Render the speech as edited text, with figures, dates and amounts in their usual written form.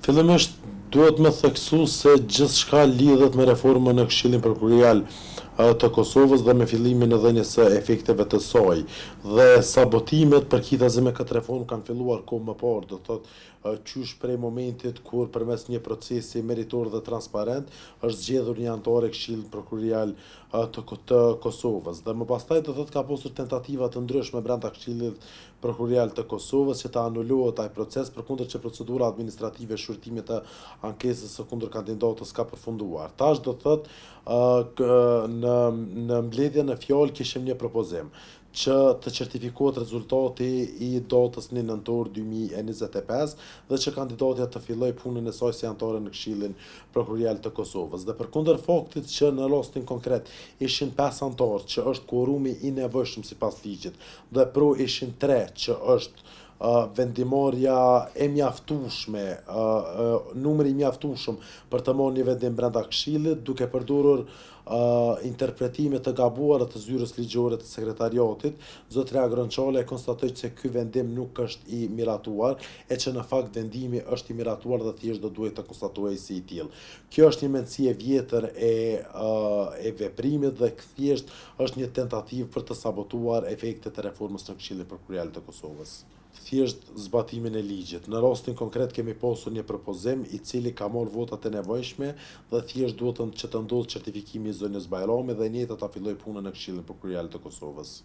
Fillimisht duhet me theksu se gjithçka lidhet me reformën në Këshillin Prokurorial të Kosovës dhe me fillimin e dhënies së efekteve të saj. Dhe sabotimet përkithazi me këtë reformë kanë filluar kohë më parë, do thotë qysh prej momentit kur përmes një procesi meritor dhe transparent është zgjedhur një anëtar e Këshillit Prokurorial të Kosovës. Dhe më pastaj do thotë ka pasur tentativa të ndryshme brenda Këshillit Prokurorial të Kosovës që të anulohet ai proces, përkundër që procedura administrative e shurtimit të ankesës së kundër kandidatës ka përfunduar. Tash do thotë në mbledhjen e fjalë kishim një propozim që të certifikohet rezultati i datës 1 nëntor 2025 dhe që kandidatja të filloj punën e saj si anëtare në Këshillin Prokurorial të Kosovës. Dhe përkundër faktit që në rastin konkret ishin 5 anëtarë që është kvorumi i nevojshëm sipas ligjit dhe pro ishin 3 që është vendimarrja e mjaftueshme, numri i mjaftueshëm për të marrë një vendim brenda Këshillit, duke përdorur interpretime të gabuara të zyrës ligjore të sekretariatit, zotëria Gronçale konstatoi se ky vendim nuk është i miratuar e që në fakt vendimi është i miratuar dhe thjesht do duhet të konstatohej si i tillë. Kjo është një mendësi e vjetër e veprimit dhe thjesht është një tentativë për të sabotuar efektet e reformës në Këshillin Prokurorial të Kosovës. Thjesht zbatimin e ligjit. Në rastin konkret kemi pasur një propozim i cili ka marrë votat e nevojshme dhe thjesht duhet që të ndodhë certifikimi i zonës Bajrami dhe njëjta ta fillojë punën në Këshillin Prokurorial të Kosovës.